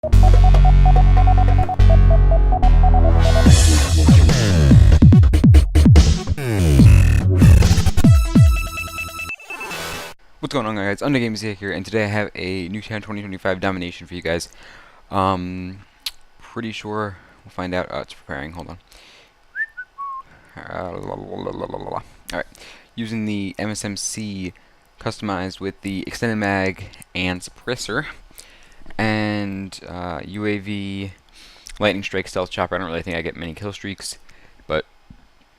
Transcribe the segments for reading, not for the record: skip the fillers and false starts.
What's going on, guys? Undergames here, and today I have a Nuketown 2025 Domination for you guys. Pretty sure we'll find out. It's preparing. Hold on. Alright. Using the MSMC customized with the extended mag and suppressor, and UAV, lightning strike, stealth chopper. I don't really think I get many kill streaks, but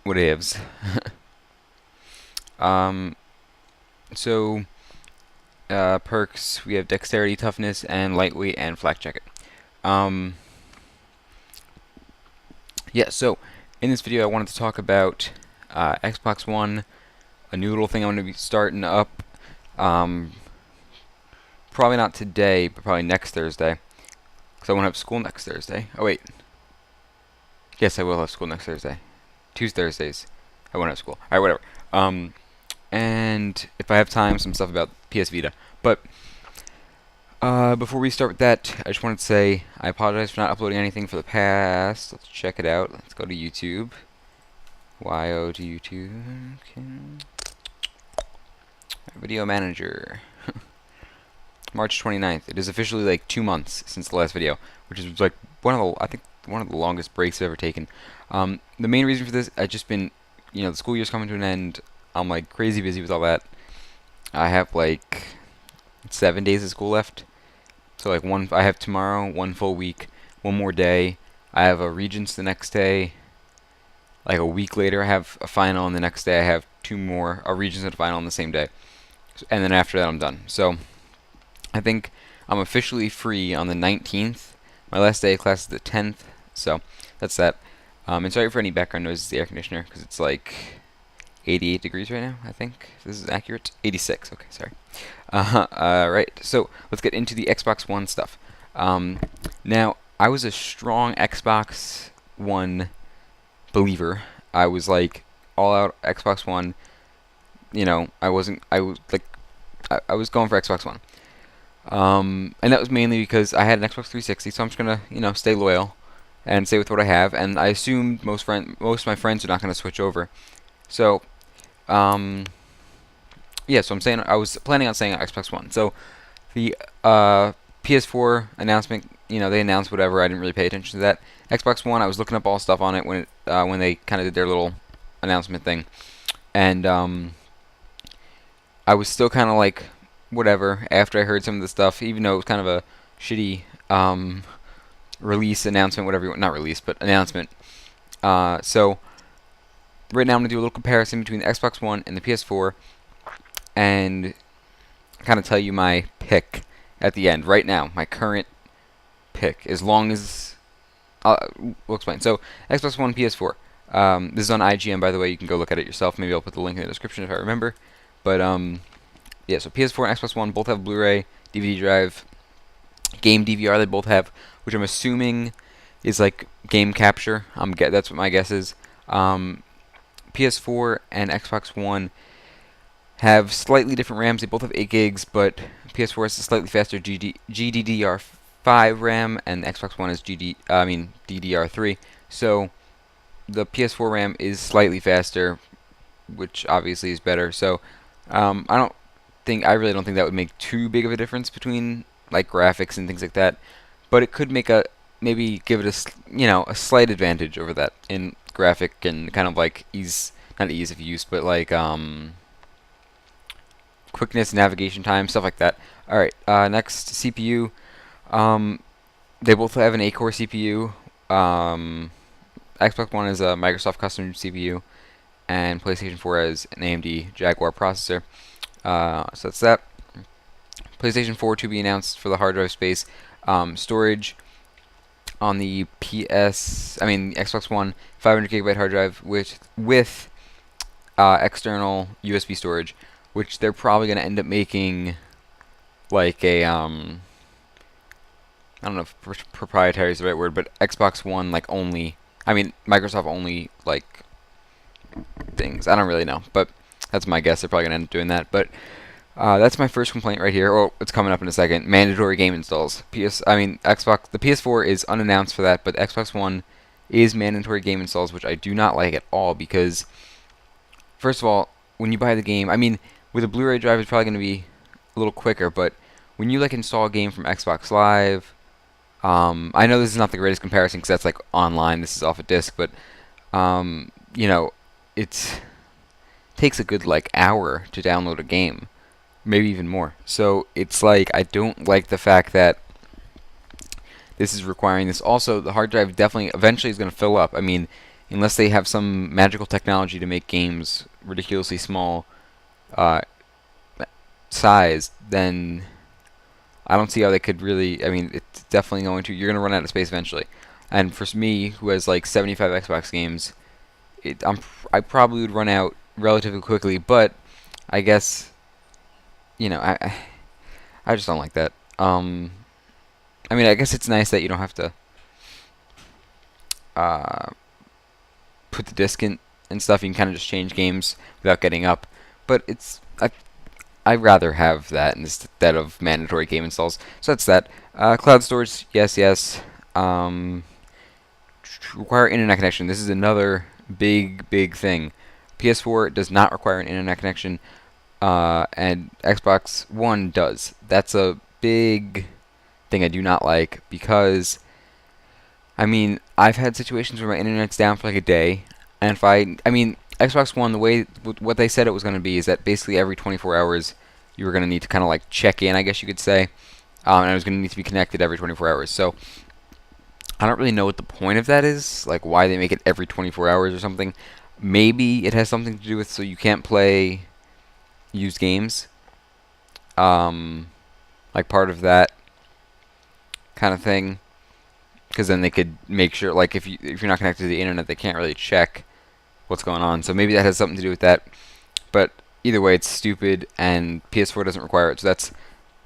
whatevs. So. Perks, we have dexterity, toughness, and lightweight, and flak jacket. Yeah, so in this video I wanted to talk about Xbox One, a new little thing I'm going to be starting up, probably not today, but probably next Thursday, because I won't have school next Thursday. Oh wait, yes, I will have school next Thursday. 2 Thursdays I won't have school. Alright, whatever. And if I have time, some stuff about PS Vita. But before we start with that, I just wanted to say I apologize for not uploading anything for the past. Let's check it out. Let's go to YouTube. YO to YouTube. Okay. Video Manager. March 29th. It is officially like 2 months since the last video, which is like one of the longest breaks I've ever taken. The main reason for this, I've just been, the school year's coming to an end. I'm like crazy busy with all that. I have like 7 days of school left. So like I have tomorrow, 1 full week, 1 more day. I have a Regents the next day. Like a week later I have a final, and the next day I have 2 more, a Regents and a final on the same day. And then after that I'm done. So I think I'm officially free on the 19th. My last day of class is the 10th. So that's that. And sorry for any background noise, it's the air conditioner, because it's like 88 degrees right now, I think. If this is accurate. 86. Okay, sorry. Right. So let's get into the Xbox One stuff. Now, I was a strong Xbox One believer. I was like all out Xbox One. I was going for Xbox One. And that was mainly because I had an Xbox 360, so I'm just gonna, stay loyal and stay with what I have. And I assumed most of my friends are not gonna switch over. So, yeah, so I was planning on saying Xbox One. So, the PS4 announcement, they announced whatever. I didn't really pay attention to that. Xbox One, I was looking up all stuff on it when they kind of did their little announcement thing, and I was still kind of like whatever after I heard some of the stuff, even though it was kind of a shitty release announcement, whatever not release, but announcement. So. Right now I'm going to do a little comparison between the Xbox One and the PS4 and kind of tell you my pick at the end. Right now, my current pick, as long as... we'll explain. So, Xbox One, PS4. This is on IGN, by the way. You can go look at it yourself. Maybe I'll put the link in the description if I remember. But, yeah, so PS4 and Xbox One both have Blu-ray, DVD drive, game DVR they both have, which I'm assuming is like game capture. That's what my guess is. PS4 and Xbox One have slightly different RAMs. They both have 8 gigs, but PS4 has a slightly faster GDDR5 RAM, and Xbox One is DDR3. So the PS4 RAM is slightly faster, which obviously is better. So I really don't think that would make too big of a difference between like graphics and things like that. But it could maybe give it a slight advantage over that in graphic and kind of like not ease of use, but like quickness, navigation time, stuff like that. Alright, next, CPU. They both have an 8-core CPU. Xbox One is a Microsoft custom CPU, and PlayStation 4 has an AMD Jaguar processor. So that's that. PlayStation 4 to be announced for the hard drive space. Storage on the Xbox One, 500 gigabyte hard drive with external USB storage, which they're probably going to end up making like a I don't know if proprietary is the right word, but Xbox One Microsoft only like things. I don't really know, but that's my guess. They're probably going to end up doing that. But That's my first complaint right here. Oh, it's coming up in a second. Mandatory game installs. Xbox. The PS4 is unannounced for that, but Xbox One is mandatory game installs, which I do not like at all because, first of all, when you buy the game, with a Blu-ray drive, it's probably going to be a little quicker, but when you like install a game from Xbox Live, I know this is not the greatest comparison because that's like online. This is off a disc, but you know, it takes a good like hour to download a game, maybe even more. So it's like I don't like the fact that this is requiring this. Also, the hard drive definitely eventually is going to fill up. Unless they have some magical technology to make games ridiculously small size, then I don't see how they could really. It's definitely going to. You're going to run out of space eventually. And for me, who has like 75 Xbox games, I probably would run out relatively quickly. But I guess I just don't like that. I guess it's nice that you don't have to uh, put the disc in and stuff. You can kind of just change games without getting up. But I'd rather have that instead of mandatory game installs. So that's that. Cloud storage, yes, yes. Require internet connection. This is another big thing. PS4 does not require an internet connection, and Xbox One does. That's a big thing I do not like because I've had situations where my internet's down for like a day, and Xbox One, the way what they said it was going to be is that basically every 24 hours you were going to need to kind of like check in, I guess you could say, and I was going to need to be connected every 24 hours. So I don't really know what the point of that is, like why they make it every 24 hours or something. Maybe it has something to do with so you can't play used games, like part of that kind of thing. Because then they could make sure, like if you're not connected to the internet, they can't really check what's going on. So maybe that has something to do with that. But either way, it's stupid, and PS4 doesn't require it. So that's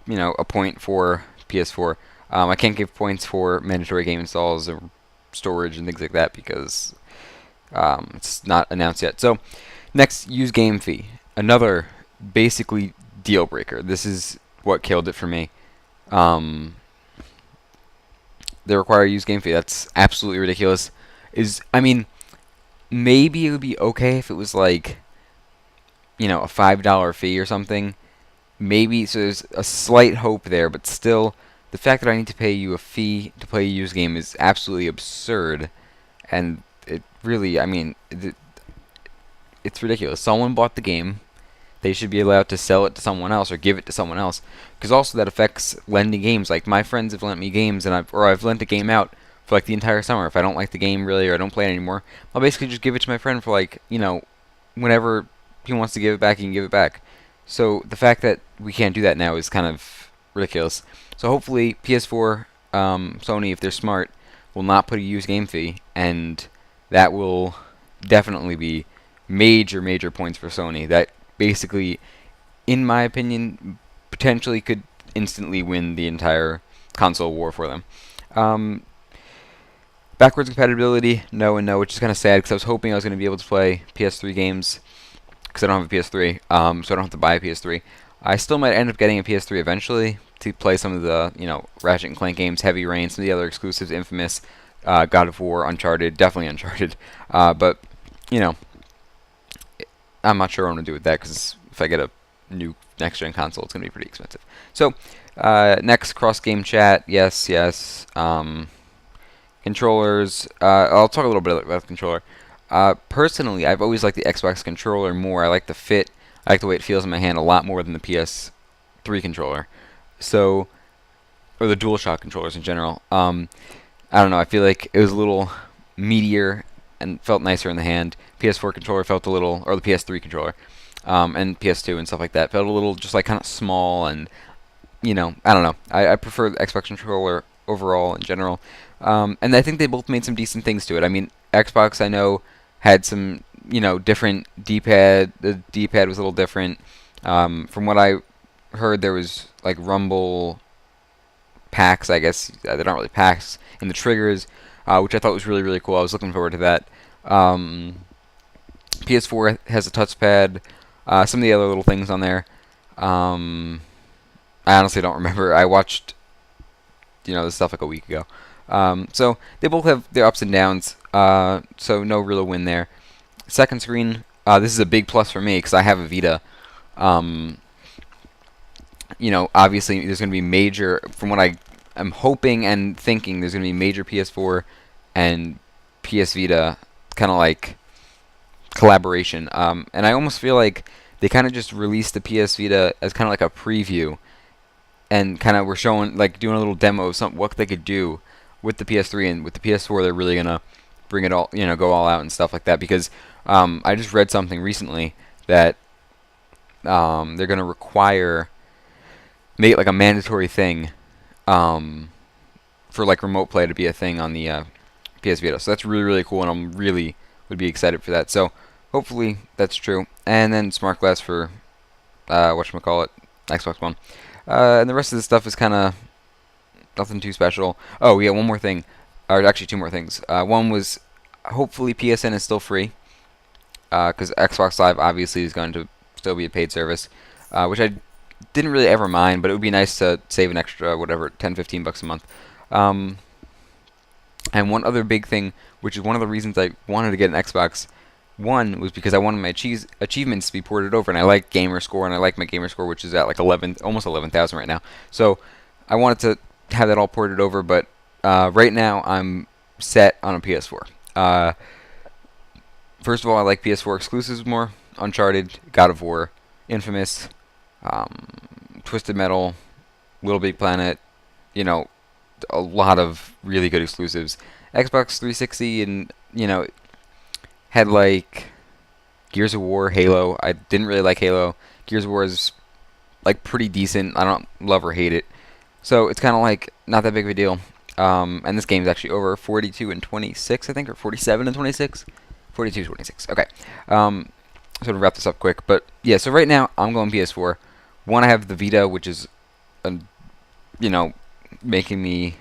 a point for PS4. I can't give points for mandatory game installs or storage and things like that because it's not announced yet. So next, use game fee. Another basically deal breaker. This is what killed it for me. They require a use game fee. That's absolutely ridiculous. Maybe it would be okay if it was like, a $5 fee or something. Maybe, so there's a slight hope there, but still, the fact that I need to pay you a fee to play a used game is absolutely absurd. And it really, it's ridiculous. Someone bought the game. They should be allowed to sell it to someone else or give it to someone else. Because also that affects lending games. Like my friends have lent me games, and I've lent a game out for like the entire summer. If I don't like the game really or I don't play it anymore, I'll basically just give it to my friend for like whenever he wants to give it back, he can give it back. So the fact that we can't do that now is kind of ridiculous. So hopefully PS4, Sony, if they're smart, will not put a used game fee, and that will definitely be major points for Sony. That basically, in my opinion, potentially could instantly win the entire console war for them. Backwards compatibility, no and no, which is kind of sad because I was hoping I was going to be able to play PS3 games because I don't have a PS3, so I don't have to buy a PS3. I still might end up getting a PS3 eventually to play some of the, Ratchet and Clank games, Heavy Rain, some of the other exclusives, Infamous, God of War, Uncharted, definitely Uncharted. But, I'm not sure what I'm going to do with that because if I get a new next-gen console, it's going to be pretty expensive. So, next, cross-game chat, yes. Controllers, I'll talk a little bit about the controller. Personally, I've always liked the Xbox controller more. I like the fit. I like the way it feels in my hand a lot more than the PS3 controller. So, or the DualShock controllers in general. I don't know. I feel like it was a little meatier and felt nicer in the hand. PS4 controller felt a little, or the PS3 controller, and PS2 and stuff like that felt a little just like kind of small and, I don't know. I prefer the Xbox controller overall in general. And I think they both made some decent things to it. Xbox, I know, had some, different D-pad. The D-pad was a little different. From what I heard, there was, like, rumble packs, I guess. They're not really packs in the triggers, which I thought was really cool. I was looking forward to that. PS4 has a touchpad. Some of the other little things on there. I honestly don't remember. I watched, this stuff like a week ago. So they both have their ups and downs. So no real win there. Second screen. This is a big plus for me because I have a Vita. Obviously there's going to be major, from what I'm hoping and thinking, there's going to be major PS4 and PS Vita kind of like collaboration. And I almost feel like they kind of just released the PS Vita as kind of like a preview, and kind of were showing, like, doing a little demo of what they could do with the PS3, and with the PS4 they're really gonna bring it all, go all out and stuff like that. Because I just read something recently that they're gonna make it like a mandatory thing for like remote play to be a thing on the PS Vita. So that's really, really cool, and I'm really would be excited for that. So hopefully that's true. And then smart glass for whatchamacallit, Xbox One. And the rest of the stuff is kind of nothing too special. Oh yeah, one more thing, or actually two more things. One was, hopefully PSN is still free, because Xbox Live obviously is going to still be a paid service, which I didn't really ever mind, but it would be nice to save an extra, whatever, 10, 15 bucks a month. And one other big thing, which is one of the reasons I wanted to get an Xbox One, was because I wanted my achievements to be ported over, and I like gamer score, and I like my gamer score, which is at like almost 11,000 right now. So I wanted to have that all ported over, but right now I'm set on a PS4. First of all, I like PS4 exclusives more: Uncharted, God of War, Infamous, Twisted Metal, Little Big Planet, a lot of really good exclusives. Xbox 360, and had like Gears of War, Halo. I didn't really like Halo. Gears of War is like pretty decent. I don't love or hate it, so it's kind of like not that big of a deal. And this game's actually over 42 and 26, I think, or 47 and 26, 42 26. Okay. So to wrap this up quick, but yeah. So right now I'm going PS4. One, I have the Vita, which is, making me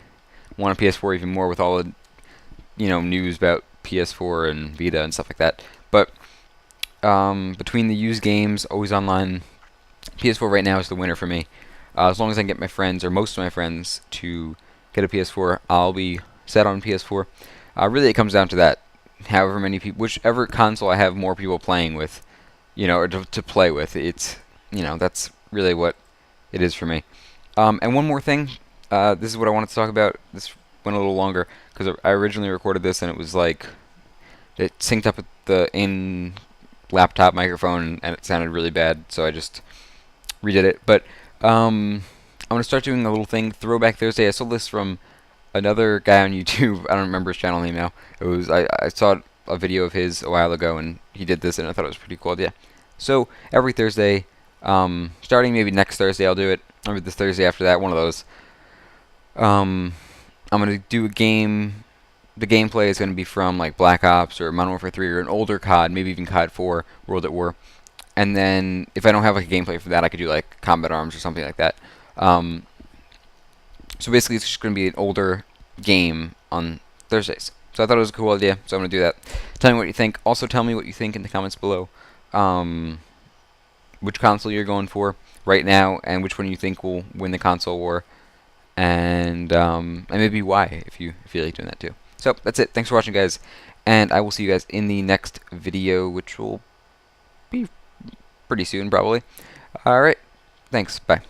want a PS4 even more with all the, news about PS4 and Vita and stuff like that. But between the used games, always online, PS4 right now is the winner for me. As long as I can get my friends, or most of my friends, to get a PS4, I'll be set on PS4. Really, it comes down to that. However many people, whichever console I have more people playing with, or to play with, it's, that's really what it is for me. And one more thing, this is what I wanted to talk about. This went a little longer because I originally recorded this, and it was like, it synced up with the laptop microphone, and it sounded really bad, so I just redid it. But I'm gonna start doing a little thing, Throwback Thursday. I saw this from another guy on YouTube. I don't remember his channel name now. It was I saw a video of his a while ago, and he did this, and I thought it was pretty cool. Yeah. So every Thursday, starting maybe next Thursday, I'll do it. Or this Thursday after that, one of those. I'm gonna do a game. The gameplay is gonna be from like Black Ops or Modern Warfare 3 or an older COD, maybe even COD 4, World at War. And then if I don't have like a gameplay for that, I could do like Combat Arms or something like that. So basically, it's just gonna be an older game on Thursdays. So I thought it was a cool idea, so I'm gonna do that. Tell me what you think. Also, tell me what you think in the comments below. Which console you're going for right now, and which one you think will win the console war, and maybe why, if you feel like doing that too. So that's it. Thanks for watching, guys, and I will see you guys in the next video, which will be pretty soon, probably. All right. Thanks. Bye.